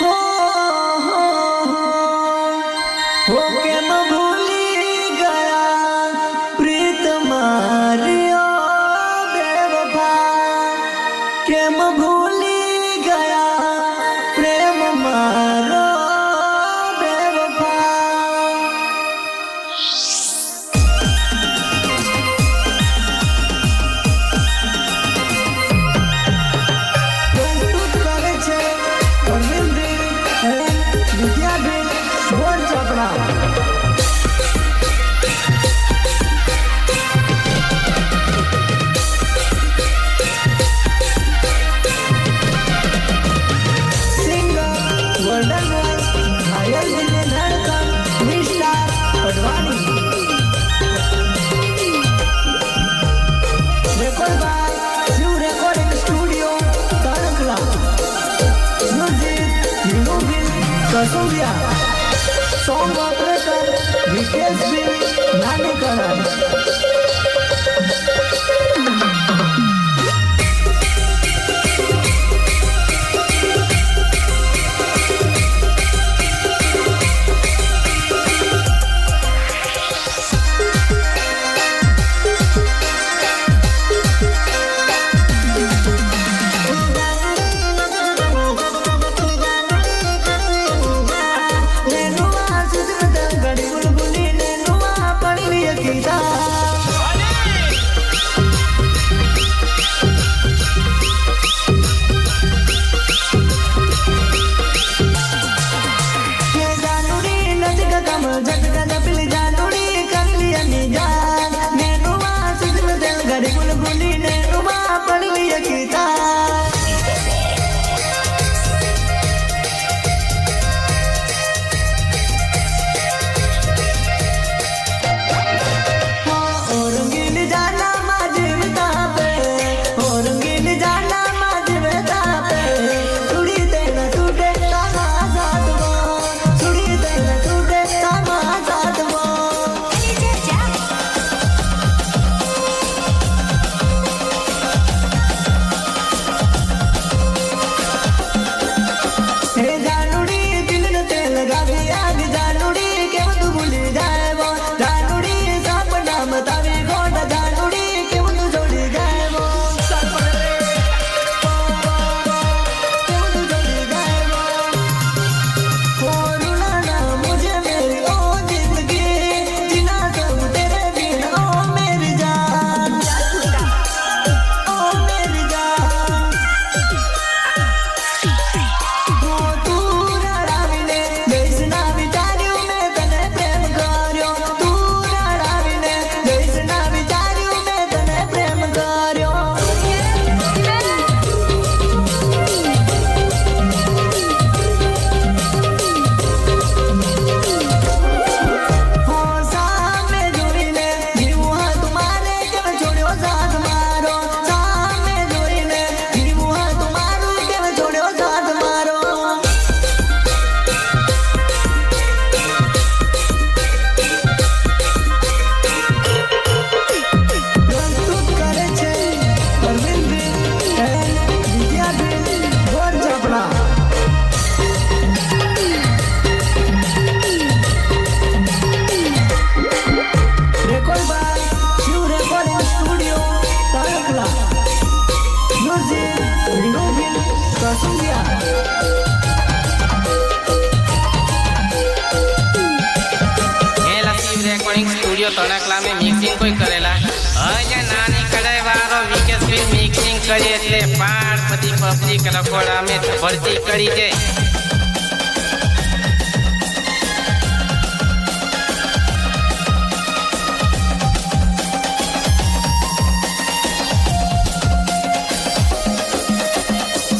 हो हो हो के मैं भूली गया प्रीत मारियो बेवफा के मैं भूली गया प्रेम मारो बेवफा सॉन्ग ऑपरेटर विकेश भी नानी करा स्टूडियो तड़कला में मिक्सिंग कोई करेला अजय नानी कड़े वारो विकेश भी मिक्सिंग करे એટલે પાર્વતી પબ્લિક રખોડા में ભરતી કરી છે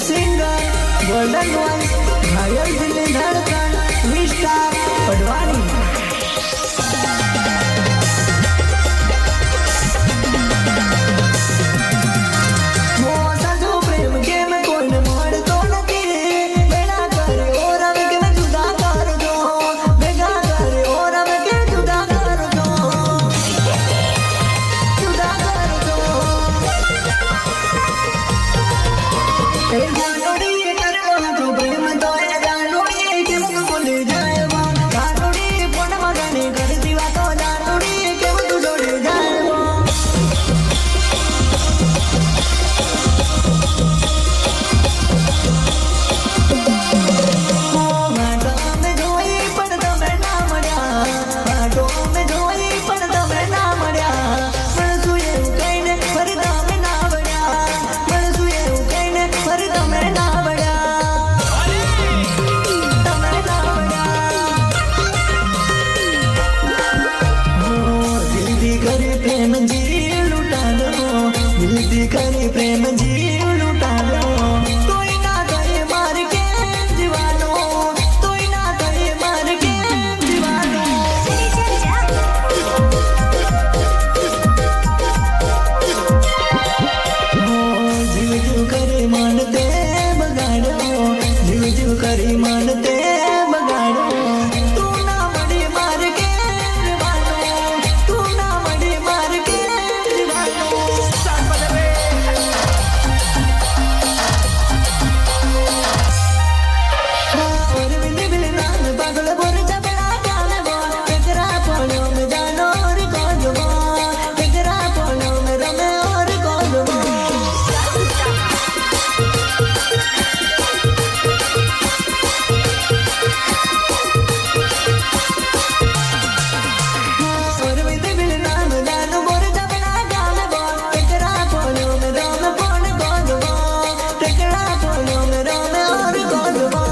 सिंगर गोल्डन वॉइस घायल दिल धड़कन विस्तार पडवाणी કરી મન તે બગાડો તું ના મળી માર કે રીવાનો તું ના મળી માર કે રીવાનો और विधि बिल नाम पागल बोर जबड़ा जाने वो तेरा फोनों में जानो और गोदवा तेरा फोनों में रमे और गोदवा और विधि बिल नाम जानो बोर जबड़ा जाने वो तेरा फोनों में रमे फोन गोदवा तेरा फोनों में रमे और गोदवा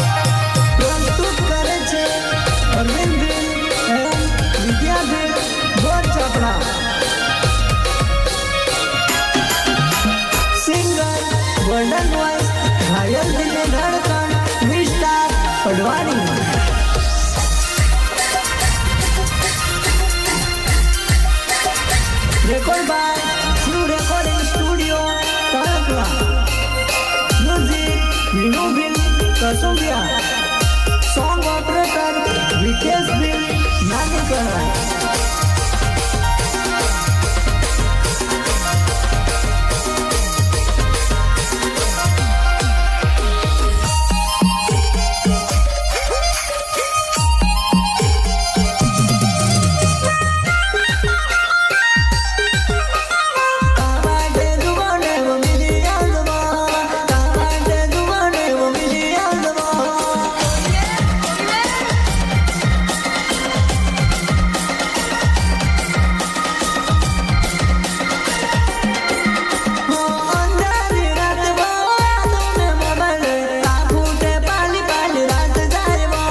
प्रस्तुत करे छे अरविंद दिल एवं विद्या दिल बोर चपड़ा सिंगर गोल्डन वॉइस घायल दिल ने धड़कन विस्तार पडवाणी record by new recording studio तड़कला म्यूजिक मीनू बिल कसुंबिया सॉन्ग ऑपरेटर विकेश बिल नानीकरा तावाडे दुवाने वो मिली आंदवा तावाडे दुवाने वो मिली आंदवा अंधारी रात वो तूने मोबाइल ताकूटे पाली पाली रात जाए वो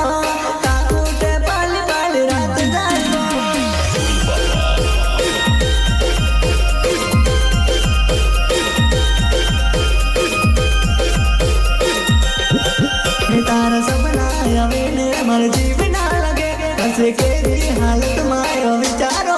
ताकूटे पाली पाली रात जाए वो तारा सपना आवे ने मर जीव ना लगे हंस के दी हालत मायो विचारो